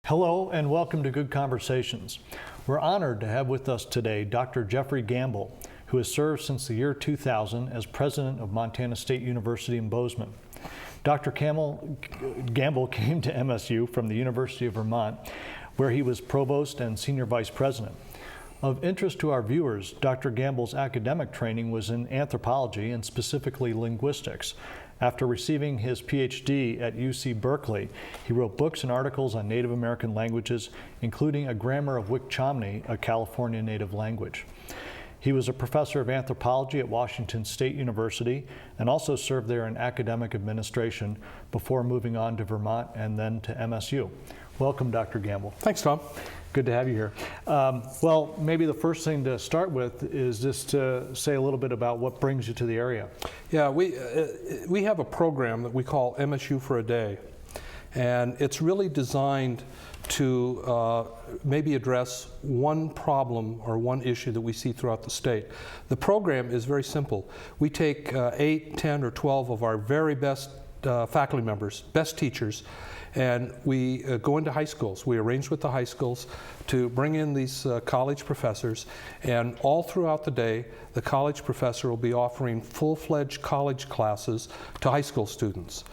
Hello and welcome to Good Conversations. We're honored to have with us today Dr. Geoffrey Gamble, who has served since the year 2000 as president of Montana State University in Bozeman. Dr. Gamble came to MSU from the University of Vermont, where he was provost and senior vice president. Of interest to our viewers, Dr. Gamble's academic training was in anthropology and specifically linguistics. After receiving his PhD at UC Berkeley, he wrote books and articles on Native American languages, including a grammar of Wik-Chomney, a California native language. He was a professor of anthropology at Washington State University and also served there in academic administration before moving on to Vermont and then to MSU. Welcome, Dr. Gamble. Thanks, Tom. Good to have you here. Well, maybe the first thing to start with is just to say a little bit about what brings you to the area. Yeah, we have a program that we call MSU for a Day, and it's really designed to maybe address one problem or one issue that we see throughout the state. The program is very simple. We take 8, 10, or 12 of our very best faculty members, best teachers, and we go into high schools. We arrange with the high schools to bring in these college professors, and all throughout the day, the college professor will be offering full-fledged college classes to high school students.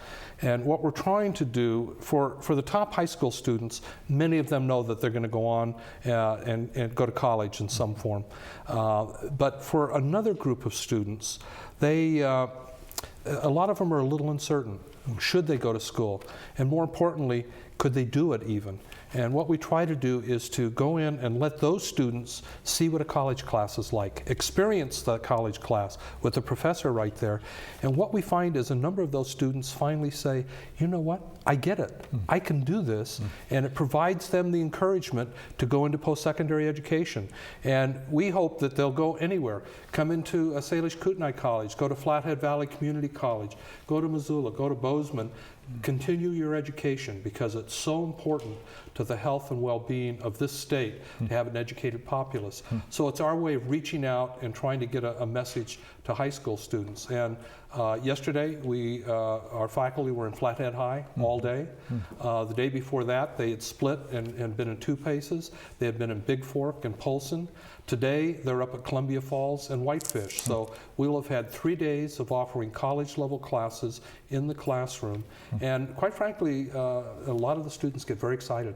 And what we're trying to do for the top high school students, many of them know that they're going to go on and go to college in some form. But for another group of students, a lot of them are a little uncertain. Should they go to school? And more importantly, could they do it even? And what we try to do is to go in and let those students see what a college class is like, experience the college class with the professor right there. And what we find is a number of those students finally say, you know what, I get it. I can do this. And it provides them the encouragement to go into post-secondary education. And we hope that they'll go anywhere. Come into a Salish Kootenai College, go to Flathead Valley Community College, go to Missoula, go to Bozeman. Continue your education because it's so important to the health and well-being of this state to have an educated populace. So it's our way of reaching out and trying to get a message to high school students. And yesterday, our faculty were in Flathead High all day. The day before that, they had split and been in 2 places. They had been in Big Fork and Polson. Today, they're up at Columbia Falls and Whitefish. So we'll have had 3 days of offering college-level classes in the classroom. And quite frankly, a lot of the students get very excited.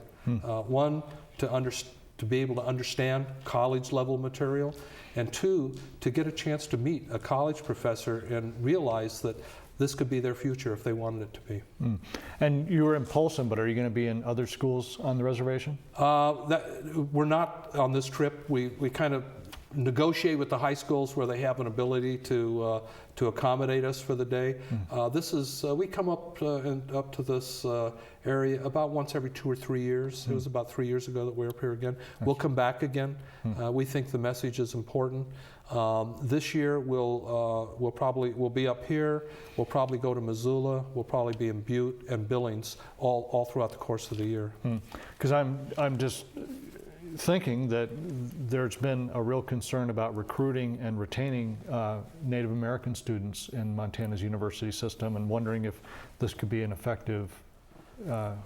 One, to be able to understand college-level material, and 2, to get a chance to meet a college professor and realize that this could be their future if they wanted it to be. And you were in Polson, but are you going to be in other schools on the reservation? We're not on this trip. We kind of negotiate with the high schools where they have an ability to accommodate us for the day. We come up to this area about once every 2 or 3 years. It was about 3 years ago that we were up here again. We'll come back again. We think the message is important. This year we'll be up here. We'll probably go to Missoula. We'll probably be in Butte and Billings all throughout the course of the year. Because I'm just thinking that there's been a real concern about recruiting and retaining Native American students in Montana's university system, and wondering if this could be an effective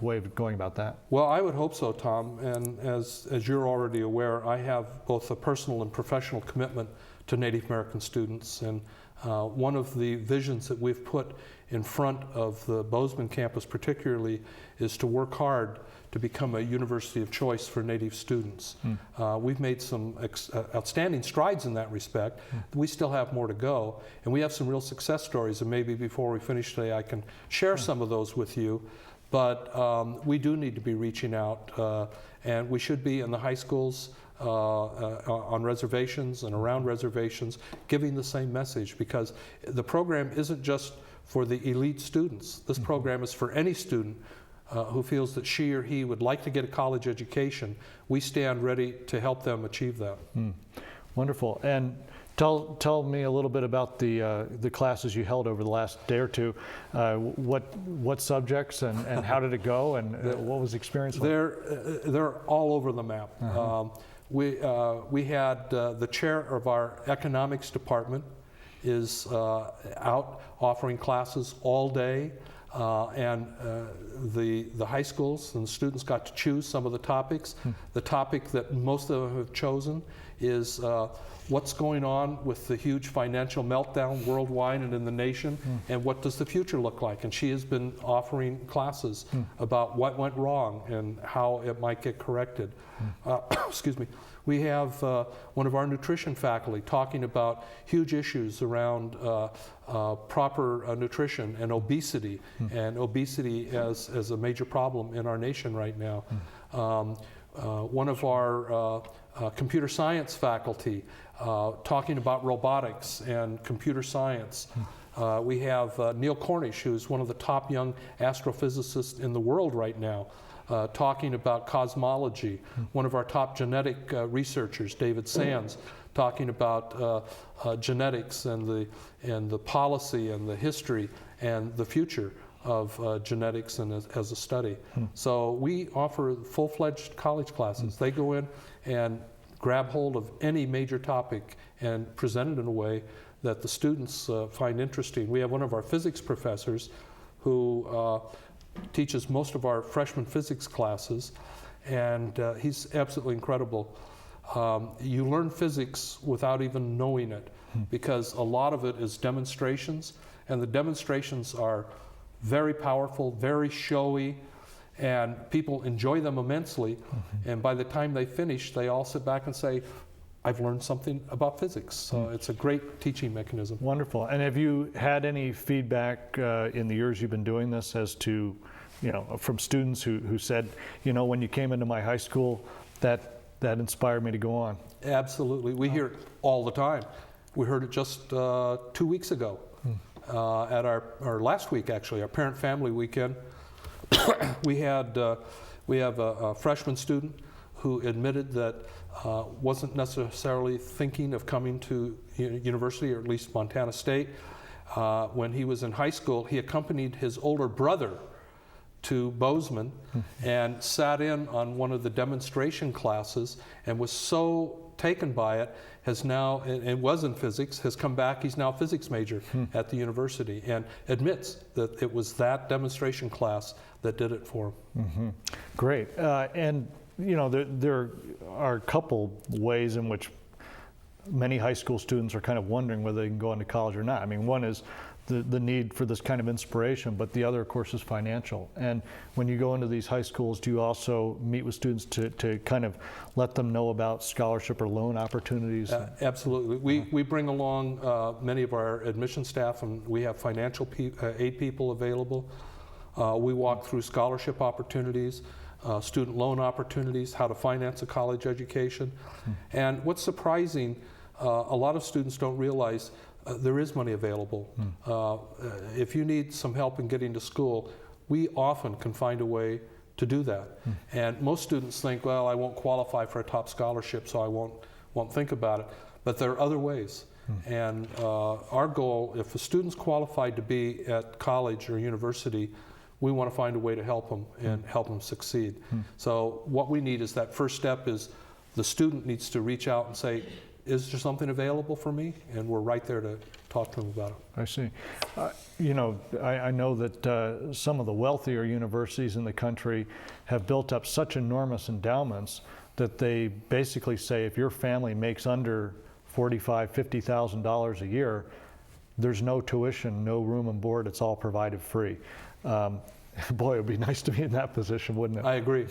way of going about that. Well, I would hope so, Tom. And as you're already aware, I have both a personal and professional commitment to Native American students. And one of the visions that we've put in front of the Bozeman campus particularly is to work hard to become a university of choice for Native students. We've made some outstanding strides in that respect. We still have more to go, and we have some real success stories, and maybe before we finish today I can share some of those with you. But we do need to be reaching out, and we should be in the high schools on reservations and around reservations giving the same message, because the program isn't just for the elite students. This program is for any student who feels that she or he would like to get a college education. We stand ready to help them achieve that. Wonderful. And tell me a little bit about the classes you held over the last day or two. What subjects and how did it go, and what was the experience like? They're all over the map. We had the chair of our economics department is out offering classes all day. and the high schools and the students got to choose some of the topics. The topic that most of them have chosen is what's going on with the huge financial meltdown worldwide and in the nation, and what does the future look like? And she has been offering classes about what went wrong and how it might get corrected. Excuse me. We have one of our nutrition faculty talking about huge issues around proper nutrition and obesity as a major problem in our nation right now. One of our computer science faculty talking about robotics and computer science. We have Neil Cornish, who's one of the top young astrophysicists in the world right now, talking about cosmology. One of our top genetic researchers, David Sands, talking about genetics and the policy and the history and the future of genetics and as a study. So we offer full-fledged college classes. They go in and grab hold of any major topic and present it in a way that the students find interesting. We have one of our physics professors who teaches most of our freshman physics classes, and he's absolutely incredible. You learn physics without even knowing it, because a lot of it is demonstrations, and the demonstrations are very powerful, very showy, and people enjoy them immensely. And by the time they finish, they all sit back and say, I've learned something about physics. So it's a great teaching mechanism. Wonderful. And have you had any feedback in the years you've been doing this as to, from students who said, when you came into my high school, that inspired me to go on? Absolutely. We hear it all the time. We heard it just 2 weeks ago at our last week, actually, our parent family weekend. we have a freshman student who admitted that wasn't necessarily thinking of coming to university, or at least Montana State. When he was in high school, he accompanied his older brother to Bozeman and sat in on one of the demonstration classes and was so taken by it, has now, and was in physics, has come back, he's now a physics major at the university, and admits that it was that demonstration class that did it for him. Great. And there are a couple ways in which many high school students are kind of wondering whether they can go into college or not. I mean, one is the need for this kind of inspiration, but the other, of course, is financial. And when you go into these high schools, do you also meet with students to kind of let them know about scholarship or loan opportunities? Absolutely. We bring along many of our admission staff, and we have financial aid people available. We walk through scholarship opportunities, student loan opportunities, how to finance a college education. And what's surprising, a lot of students don't realize there is money available. If you need some help in getting to school, we often can find a way to do that. And most students think, well, I won't qualify for a top scholarship, so I won't think about it. But there are other ways. And our goal, if a student's qualified to be at college or university, we want to find a way to help them and help them succeed. So what we need is that first step is the student needs to reach out and say, is there something available for me? And we're right there to talk to them about it. I see. I know that some of the wealthier universities in the country have built up such enormous endowments that they basically say if your family makes under $45,000, $50,000 a year, there's no tuition, no room and board, it's all provided free. Boy, it would be nice to be in that position, wouldn't it? I agree.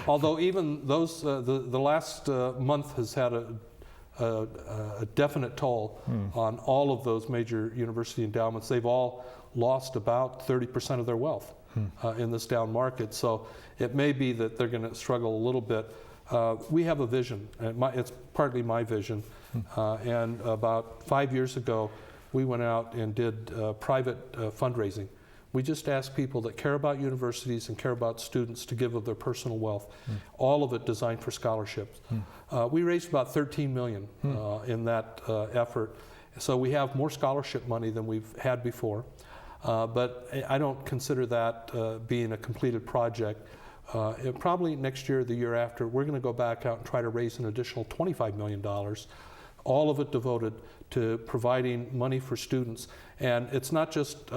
Although even those, the last month has had a definite toll on all of those major university endowments. They've all lost about 30% of their wealth in this down market. So it may be that they're going to struggle a little bit. We have a vision, and it's partly my vision. And about 5 years ago, we went out and did private fundraising. We just ask people that care about universities and care about students to give of their personal wealth, all of it designed for scholarships. We raised about $13 million in that effort. So we have more scholarship money than we've had before. But I don't consider that being a completed project. Probably next year or the year after, we're going to go back out and try to raise an additional $25 million. all of it devoted to providing money for students. And it's not just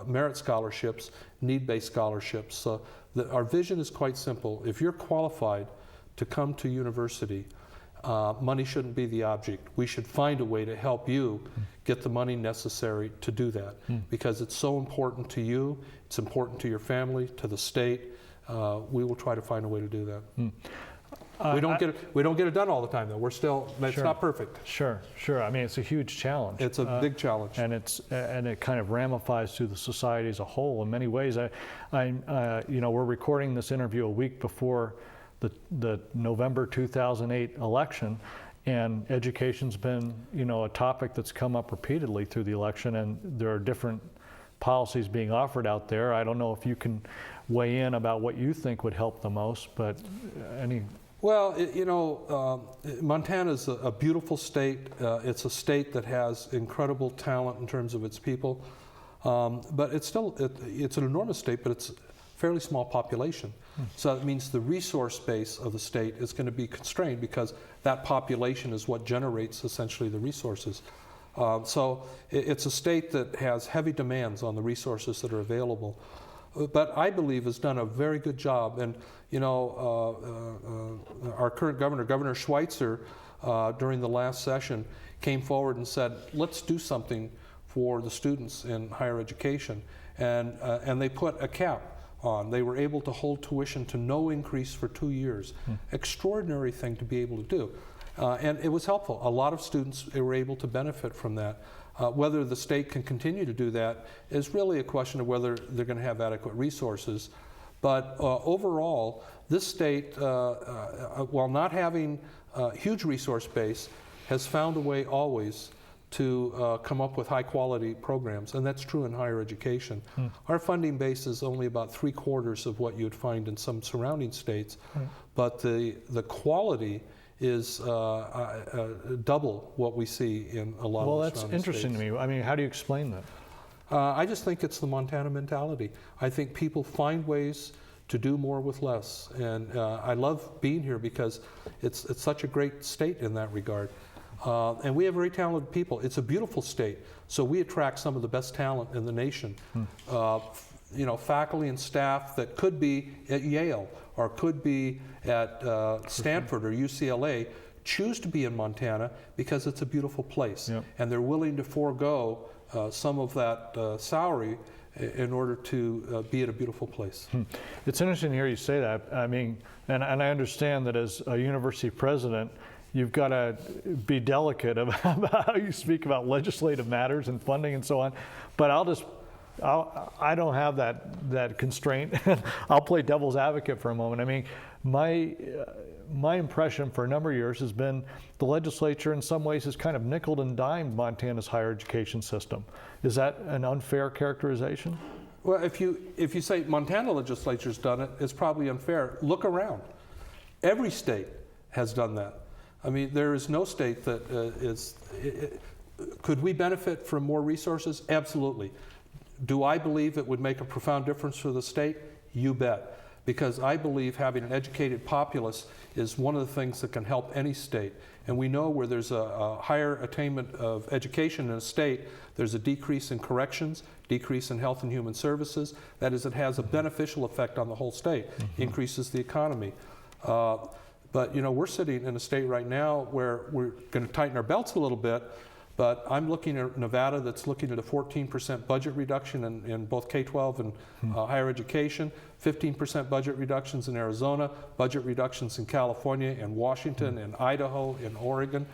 merit scholarships, need-based scholarships. So our vision is quite simple. If you're qualified to come to university, money shouldn't be the object. We should find a way to help you get the money necessary to do that, because it's so important to you, it's important to your family, to the state. We will try to find a way to do that. We don't get it done all the time, though. We're still, it's not perfect. Sure. I mean, it's a huge challenge. It's a big challenge. And it kind of ramifies through the society as a whole in many ways. We're recording this interview a week before the November 2008 election, and education's been, a topic that's come up repeatedly through the election, and there are different policies being offered out there. I don't know if you can weigh in about what you think would help the most, but any... Well, Montana's a beautiful state. It's a state that has incredible talent in terms of its people, but it's still, it's an enormous state, but it's a fairly small population. So that means the resource base of the state is going to be constrained, because that population is what generates essentially the resources. So it's a state that has heavy demands on the resources that are available, but I believe has done a very good job. And our current governor, Governor Schweitzer, during the last session, came forward and said, let's do something for the students in higher education. And they put a cap on. They were able to hold tuition to no increase for 2 years. Extraordinary thing to be able to do. And it was helpful. A lot of students were able to benefit from that. Whether the state can continue to do that is really a question of whether they're going to have adequate resources. But overall, this state, while not having a huge resource base, has found a way always to come up with high quality programs, and that's true in higher education. Our funding base is only about 3/4 of what you'd find in some surrounding states, but the quality is double what we see in a lot of the surrounding states. Well, that's interesting to me. I mean, how do you explain that? I just think it's the Montana mentality. I think people find ways to do more with less, and I love being here because it's such a great state in that regard. And we have very talented people. It's a beautiful state, so we attract some of the best talent in the nation. Faculty and staff that could be at Yale or could be at Stanford or UCLA choose to be in Montana because it's a beautiful place, and they're willing to forego some of that salary in order to be at a beautiful place. It's interesting to hear you say that. I mean, and I understand that as a university president, you've got to be delicate about how you speak about legislative matters and funding and so on. But I don't have that constraint. I'll play devil's advocate for a moment. I mean, my impression for a number of years has been the legislature in some ways has kind of nickeled and dimed Montana's higher education system. Is that an unfair characterization? Well, if you say Montana legislature's done it, it's probably unfair. Look around. Every state has done that. I mean, there is no state that could we benefit from more resources? Absolutely. Do I believe it would make a profound difference for the state? You bet. Because I believe having an educated populace is one of the things that can help any state. And we know where there's a higher attainment of education in a state, there's a decrease in corrections, decrease in health and human services. That is, it has a beneficial effect on the whole state, increases the economy. But we're sitting in a state right now where we're going to tighten our belts a little bit, but I'm looking at Nevada that's looking at a 14% budget reduction in both K-12 and higher education, 15% budget reductions in Arizona, budget reductions in California and Washington and Idaho and Oregon.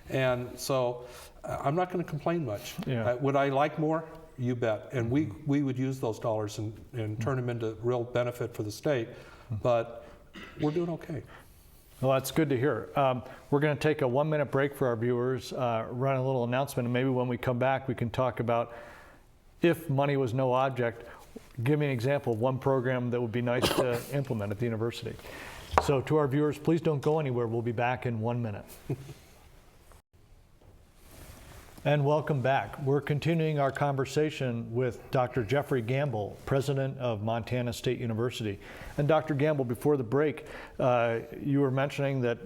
And so I'm not going to complain much. Would I like more? You bet. And we would use those dollars and turn them into real benefit for the state, but we're doing okay. Well, that's good to hear. We're going to take a 1-minute break for our viewers, run a little announcement, and maybe when we come back we can talk about if money was no object, give me an example of one program that would be nice to implement at the university. So to our viewers, please don't go anywhere. We'll be back in 1 minute. And welcome back. We're continuing our conversation with Dr. Geoffrey Gamble, president of Montana State University. And Dr. Gamble, before the break, you were mentioning that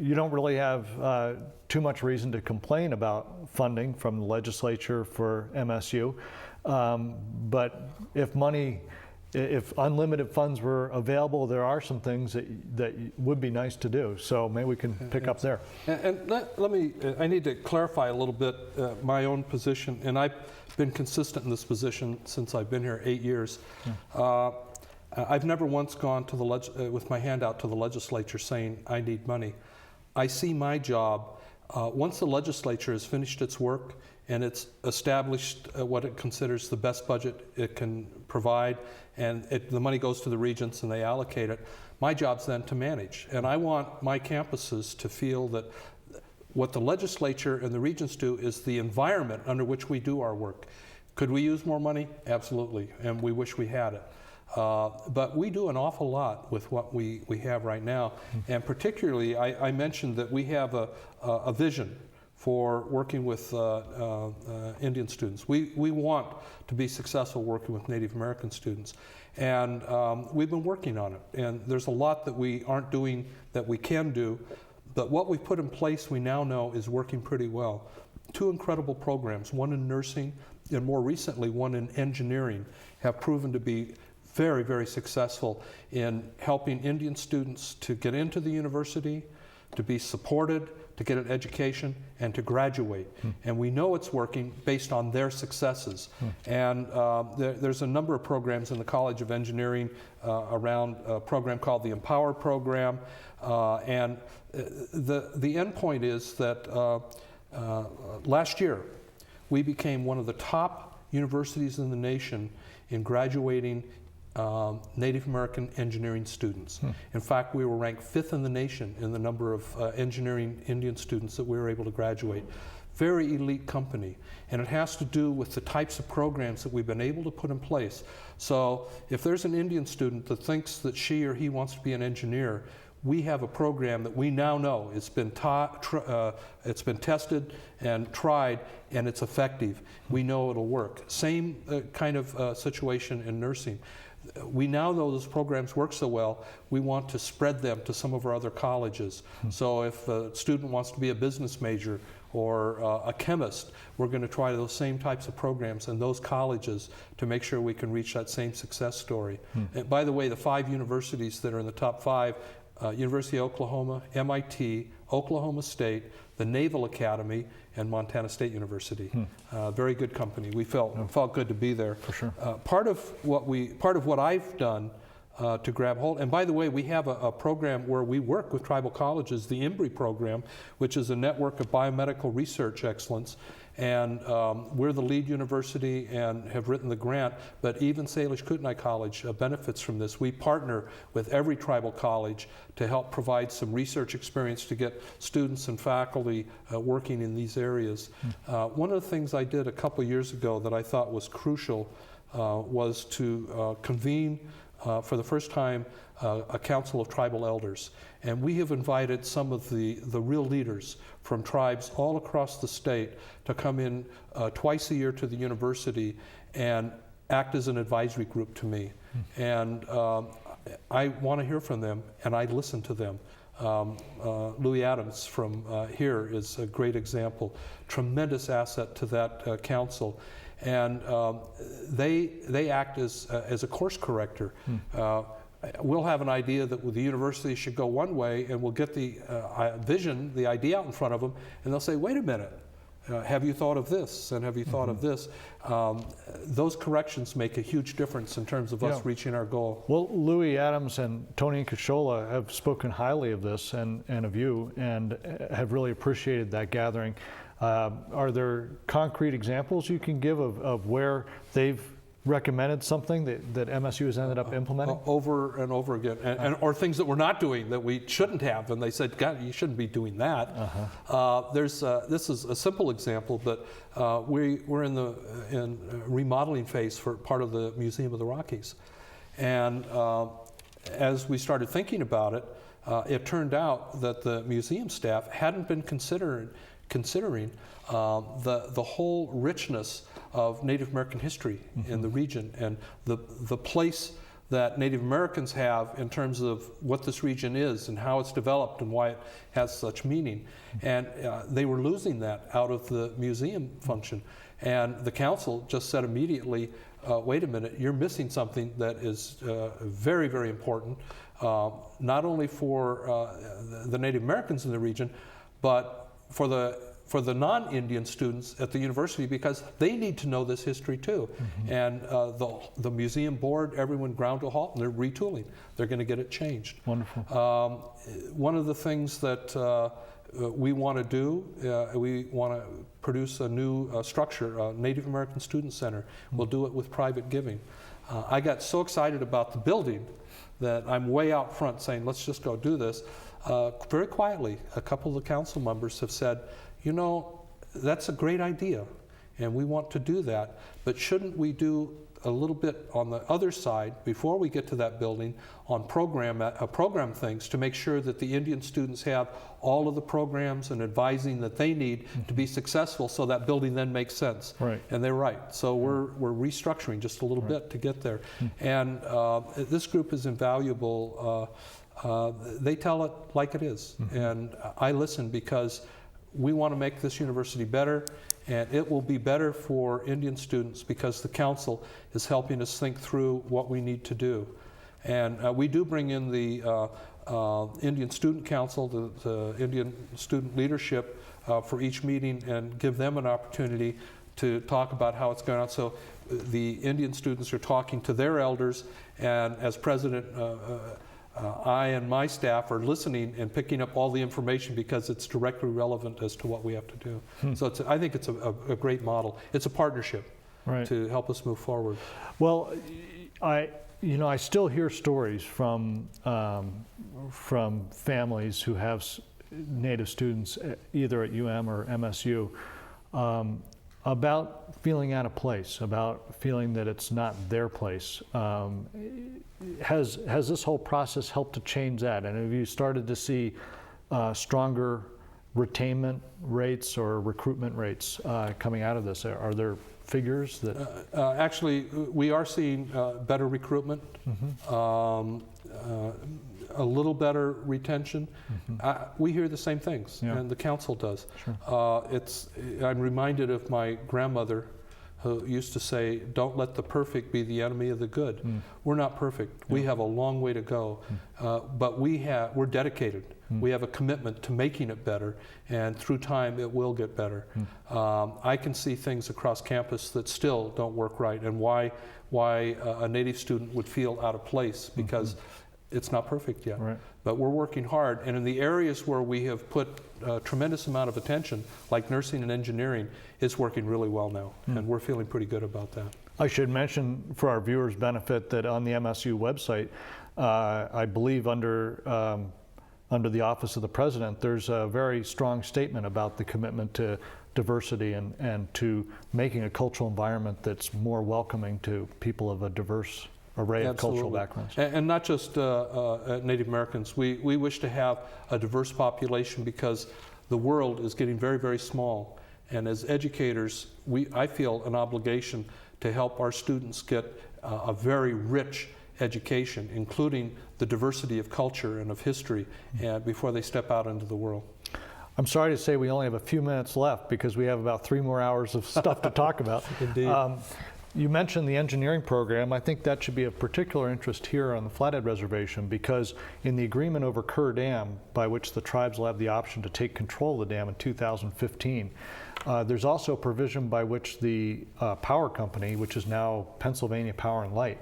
you don't really have too much reason to complain about funding from the legislature for MSU. But if unlimited funds were available, there are some things that would be nice to do. So maybe we can pick up there. And let me, I need to clarify a little bit my own position, and I've been consistent in this position since I've been here 8 years. I've never once gone to with my hand out to the legislature saying I need money. I see my job, once the legislature has finished its work and it's established what it considers the best budget it can provide, and the money goes to the regents and they allocate it, my job's then to manage. And I want my campuses to feel that what the legislature and the regents do is the environment under which we do our work. Could we use more money? Absolutely, and we wish we had it. But we do an awful lot with what we have right now. And particularly, I mentioned that we have a vision for working with Indian students. We want to be successful working with Native American students. And we've been working on it. And there's a lot that we aren't doing that we can do. But what we've put in place, we now know, is working pretty well. 2 incredible programs, one in nursing and more recently one in engineering, have proven to be very, very successful in helping Indian students to get into the university, to be supported, to get an education, and to graduate. And we know it's working based on their successes. And there's a number of programs in the College of Engineering around a program called the Empower Program. And the end point is that last year we became one of the top universities in the nation in graduating Native American engineering students. In fact, we were ranked 5th in the nation in the number of engineering Indian students that we were able to graduate. Very elite company, and it has to do with the types of programs that we've been able to put in place. So if there's an Indian student that thinks that she or he wants to be an engineer, we have a program that we now know it's been tested and tried, and it's effective. We know it'll work. Same kind of situation in nursing. We now know those programs work so well, we want to spread them to some of our other colleges. So if a student wants to be a business major or a chemist, we're going to try those same types of programs in those colleges to make sure we can reach that same success story. And by the way, the 5 universities that are in the top 5, University of Oklahoma, MIT, Oklahoma State, the Naval Academy, and Montana State University. Very good company. We felt good to be there. For sure. Part of what I've done to grab hold, and by the way, we have a program where we work with tribal colleges, the IMBRI program, which is a network of biomedical research excellence. And we're the lead university and have written the grant, but even Salish Kootenai College benefits from this. We partner with every tribal college to help provide some research experience to get students and faculty working in these areas. One of the things I did a couple years ago that I thought was crucial was to convene for the first time a council of tribal elders. And we have invited some of the real leaders from tribes all across the state to come in twice a year to the university and act as an advisory group to me. And I want to hear from them, and I listen to them. Louis Adams from here is a great example, tremendous asset to that council. And they act as a course corrector. We'll have an idea that the university should go one way, and we'll get the vision, the idea out in front of them, and they'll say, wait a minute, have you thought of this, and have you thought of this? Those corrections make a huge difference in terms of us reaching our goal. Well, Louis Adams and Tony Kashola have spoken highly of this and of you, and have really appreciated that gathering. Are there concrete examples you can give of where they've recommended something that MSU has ended up implementing? Over and over again, or things that we're not doing that we shouldn't have, and they said, God, you shouldn't be doing that. This is a simple example, but we're in remodeling phase for part of the Museum of the Rockies. And as we started thinking about it, it turned out that the museum staff hadn't been considering the whole richness of Native American history in the region, and the place that Native Americans have in terms of what this region is and how it's developed and why it has such meaning. And they were losing that out of the museum function. And the council just said immediately, wait a minute, you're missing something that is very, very important, not only for the Native Americans in the region, but for the non-Indian students at the university, because they need to know this history too. And the museum board, everyone ground to a halt, and they're retooling. They're going to get it changed. Wonderful. One of the things that we want to do, we want to produce a new structure, a Native American Student Center. We'll do it with private giving. I got so excited about the building that I'm way out front saying, let's just go do this. Very quietly, a couple of the council members have said, you know, that's a great idea, and we want to do that, but shouldn't we do a little bit on the other side before we get to that building on program things to make sure that the Indian students have all of the programs and advising that they need to be successful, so that building then makes sense. Right. And they're right. So we're restructuring just a little bit to get there. And this group is invaluable. They tell it like it is. And I listen because we want to make this university better, and it will be better for Indian students because the council is helping us think through what we need to do. And we do bring in the Indian Student Council, the Indian student leadership for each meeting, and give them an opportunity to talk about how it's going on. So the Indian students are talking to their elders, and as president, I and my staff are listening and picking up all the information because it's directly relevant as to what we have to do. So I think it's a great model. It's a partnership to help us move forward. Well, I still hear stories from families who have Native students either at UM or MSU about feeling out of place, about feeling that it's not their place. Has this whole process helped to change that? And have you started to see stronger retainment rates or recruitment rates coming out of this? Are there figures that? Actually, we are seeing better recruitment, a little better retention. We hear the same things, and the council does. Sure. I'm reminded of my grandmother, who used to say, don't let the perfect be the enemy of the good. We're not perfect. We have a long way to go, but we're dedicated. We have a commitment to making it better, and through time it will get better. I can see things across campus that still don't work right, and why a Native student would feel out of place, because it's not perfect yet. Right. But we're working hard, and in the areas where we have put a tremendous amount of attention, like nursing and engineering, it's working really well now, and we're feeling pretty good about that. I should mention for our viewers' benefit that on the MSU website, I believe under the Office of the President, there's a very strong statement about the commitment to diversity and to making a cultural environment that's more welcoming to people of a diverse array of cultural backgrounds. And not just Native Americans. We wish to have a diverse population because the world is getting very, very small. And as educators, I feel an obligation to help our students get a very rich education, including the diversity of culture and of history, before they step out into the world. I'm sorry to say we only have a few minutes left because we have about 3 more hours of stuff to talk about. Indeed. You mentioned the engineering program. I think that should be of particular interest here on the Flathead Reservation, because in the agreement over Kerr Dam, by which the tribes will have the option to take control of the dam in 2015, there's also a provision by which the power company, which is now Pennsylvania Power and Light,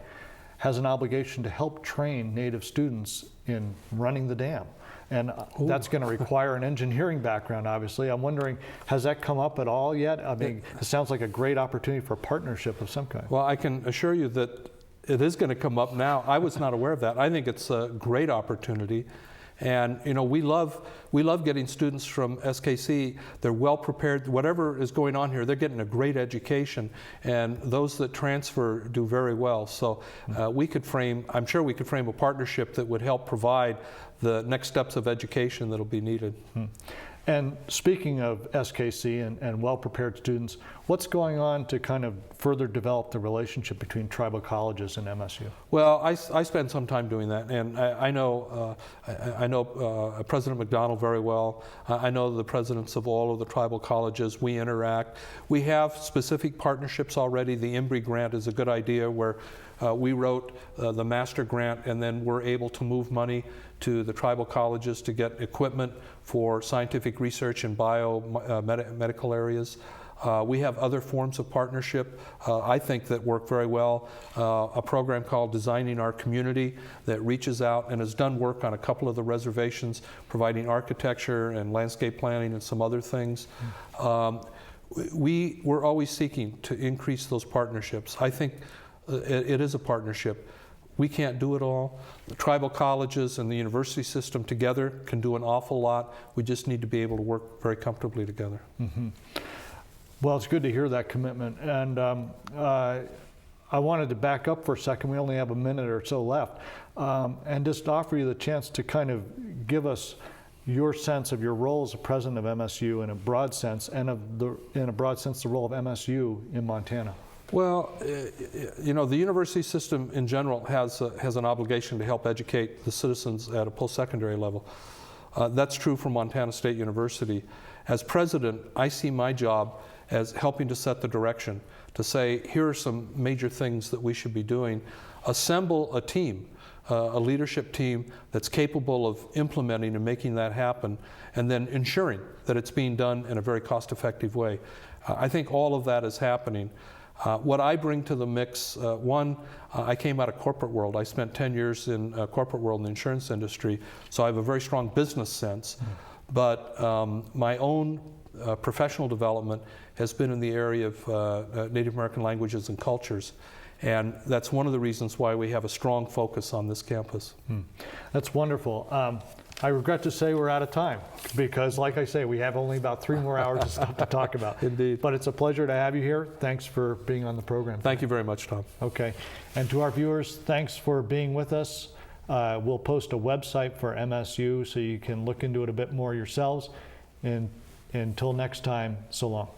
has an obligation to help train Native students in running the dam. And that's going to require an engineering background, obviously. I'm wondering, has that come up at all yet? I mean, it sounds like a great opportunity for a partnership of some kind. Well, I can assure you that it is going to come up now. I was not aware of that. I think it's a great opportunity. And we love getting students from SKC. They're well prepared. Whatever is going on here, they're getting a great education, and those that transfer do very well. So I'm sure we could frame a partnership that would help provide the next steps of education that'll be needed. And speaking of SKC and well-prepared students, what's going on to kind of further develop the relationship between tribal colleges and MSU? Well, I spend some time doing that, and I know President McDonald very well. I know the presidents of all of the tribal colleges. We interact. We have specific partnerships already. The Embry grant is a good idea, where we wrote the master grant, and then we're able to move money to the tribal colleges to get equipment for scientific research in medical areas. We have other forms of partnership, I think, that work very well. A program called Designing Our Community that reaches out and has done work on a couple of the reservations, providing architecture and landscape planning and some other things. We're always seeking to increase those partnerships. I think it is a partnership. We can't do it all. The tribal colleges and the university system together can do an awful lot. We just need to be able to work very comfortably together. Mm-hmm. Well, it's good to hear that commitment. And I wanted to back up for a second. We only have a minute or so left. And just offer you the chance to kind of give us your sense of your role as a president of MSU in a broad sense, and in a broad sense, the role of MSU in Montana. Well, you know, the university system in general has an obligation to help educate the citizens at a post-secondary level. That's true for Montana State University. As president, I see my job as helping to set the direction, to say, here are some major things that we should be doing. Assemble a team, a leadership team that's capable of implementing and making that happen, and then ensuring that it's being done in a very cost-effective way. I think all of that is happening. What I bring to the mix, I came out of corporate world. I spent 10 years in corporate world in the insurance industry, so I have a very strong business sense. But my own professional development has been in the area of Native American languages and cultures. And that's one of the reasons why we have a strong focus on this campus. That's wonderful. I regret to say we're out of time, because like I say, we have only about 3 more hours of stuff to talk about. Indeed. But it's a pleasure to have you here. Thanks for being on the program. Thank you very much, Tom. Okay. And to our viewers, thanks for being with us. We'll post a website for MSU so you can look into it a bit more yourselves. And until next time, so long.